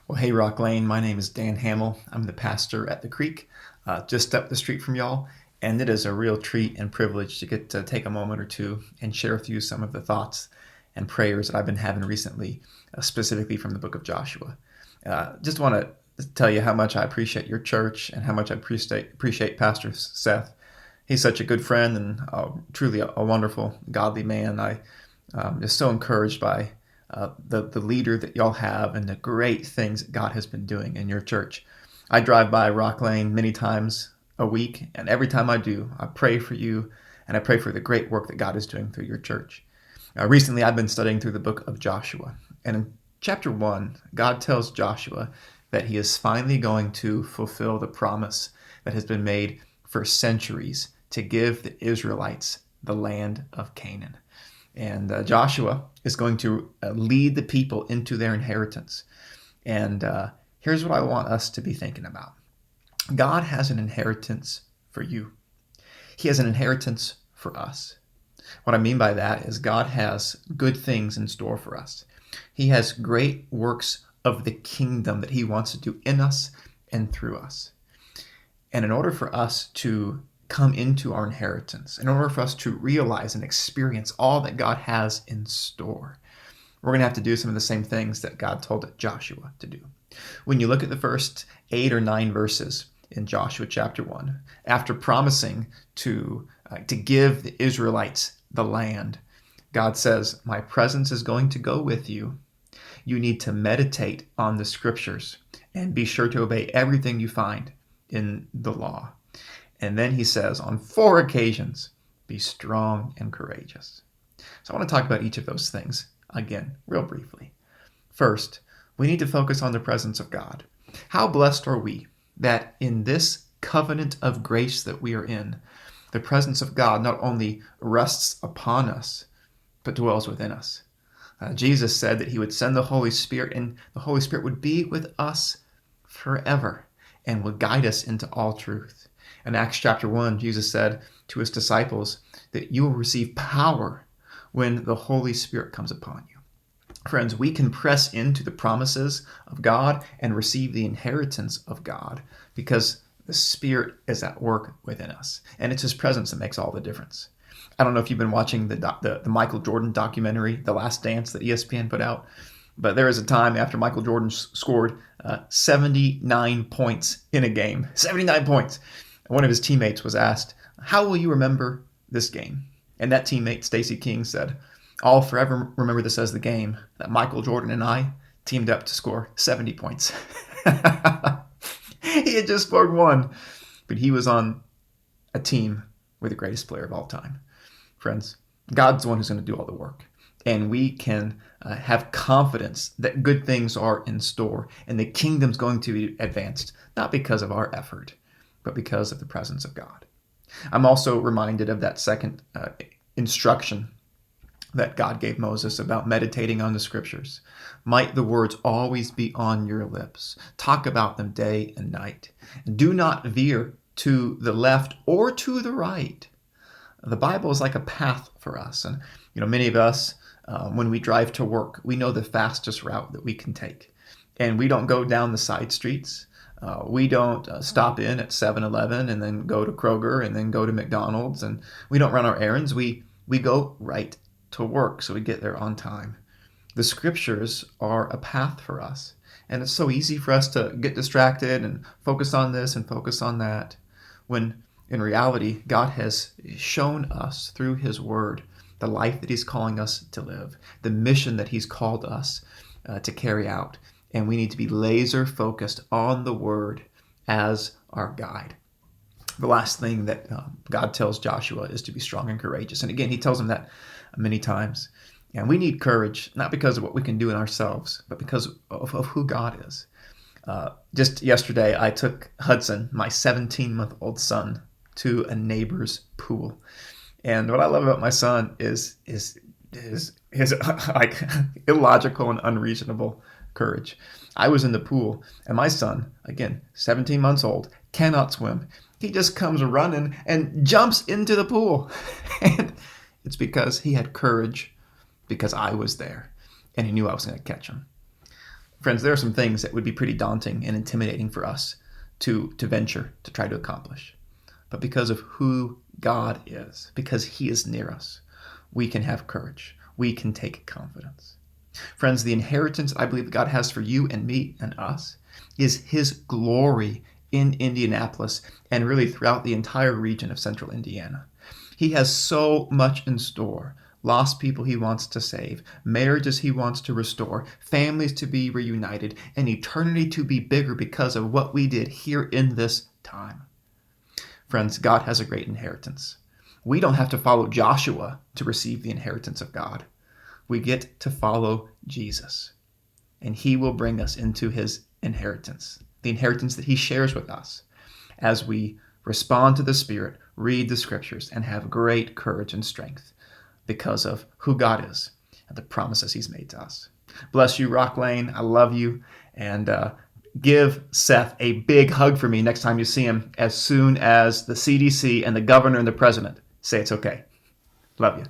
Well, hey, Rock Lane. My name is Dan Hamel. I'm the pastor at the Creek, just up the street from y'all. And it is a real treat and privilege to get to take a moment or two and share with you some of the thoughts and prayers that I've been having recently, specifically from the book of Joshua. Just want to tell you how much I appreciate your church and how much I appreciate Pastor Seth. He's such a good friend and truly a wonderful, godly man. I just so encouraged by the leader that y'all have and the great things that God has been doing in your church. I drive by Rock Lane many times a week, and every time I do, I pray for you and I pray for the great work that God is doing through your church. Recently, I've been studying through the book of Joshua, and in chapter 1, God tells Joshua that he is finally going to fulfill the promise that has been made for centuries to give the Israelites the land of Canaan. And Joshua is going to lead the people into their inheritance. And here's what I want us to be thinking about. God has an inheritance for you. He has an inheritance for us. What I mean by that is God has good things in store for us. He has great works of the kingdom that he wants to do in us and through us. And in order for us to come into our inheritance, in order for us to realize and experience all that God has in store, we're going to have to do some of the same things that God told Joshua to do. When you look at the first 8 or 9 verses in Joshua chapter 1, after promising to give the Israelites the land, God says, "My presence is going to go with you. You need to meditate on the scriptures and be sure to obey everything you find in the law." And then he says, on 4 occasions, be strong and courageous. So I want to talk about each of those things again, real briefly. First, we need to focus on the presence of God. How blessed are we that in this covenant of grace that we are in, the presence of God not only rests upon us, but dwells within us. Jesus said that he would send the Holy Spirit, and the Holy Spirit would be with us forever and would guide us into all truth. In Acts chapter 1, Jesus said to his disciples that you will receive power when the Holy Spirit comes upon you. Friends, we can press into the promises of God and receive the inheritance of God because the Spirit is at work within us. And it's his presence that makes all the difference. I don't know if you've been watching the Michael Jordan documentary, The Last Dance, that ESPN put out, but there was a time after Michael Jordan scored 79 points in a game. 79 points. One of his teammates was asked, "How will you remember this game?" And that teammate, Stacey King, said, "I'll forever remember this as the game that Michael Jordan and I teamed up to score 70 points. He had just scored 1, but he was on a team with the greatest player of all time. Friends, God's the one who's going to do all the work. And we can have confidence that good things are in store and the kingdom's going to be advanced, not because of our effort, but because of the presence of God. I'm also reminded of that second instruction that God gave Moses about meditating on the scriptures. Might the words always be on your lips. Talk about them day and night. Do not veer to the left or to the right. The Bible is like a path for us. And, many of us, when we drive to work, we know the fastest route that we can take. And we don't go down the side streets. We don't stop in at 7-Eleven and then go to Kroger and then go to McDonald's, and we don't run our errands. We go right to work so we get there on time. The scriptures are a path for us, and it's so easy for us to get distracted and focus on this and focus on that, when in reality, God has shown us through his word the life that he's calling us to live, the mission that he's called us to carry out. And we need to be laser focused on the word as our guide. The last thing that God tells Joshua is to be strong and courageous. And again, he tells him that many times. And we need courage, not because of what we can do in ourselves, but because of who God is. Just yesterday, I took Hudson, my 17-month-old son, to a neighbor's pool. And what I love about my son is his like illogical and unreasonable courage. I was in the pool, and my son, again, 17 months old, cannot swim. He just comes running and jumps into the pool. And it's because he had courage, because I was there, and he knew I was going to catch him. Friends, there are some things that would be pretty daunting and intimidating for us to venture to try to accomplish. But because of who God is, because he is near us, we can have courage. We can take confidence. Friends, the inheritance I believe God has for you and me and us is his glory in Indianapolis and really throughout the entire region of central Indiana. He has so much in store. Lost people he wants to save, marriages he wants to restore, families to be reunited, and eternity to be bigger because of what we did here in this time. Friends, God has a great inheritance. We don't have to follow Joshua to receive the inheritance of God. We get to follow Jesus, and he will bring us into his inheritance, the inheritance that he shares with us as we respond to the Spirit, read the scriptures, and have great courage and strength because of who God is and the promises he's made to us. Bless you, Rock Lane. I love you. And give Seth a big hug for me next time you see him as soon as the CDC and the governor and the president say it's okay. Love you.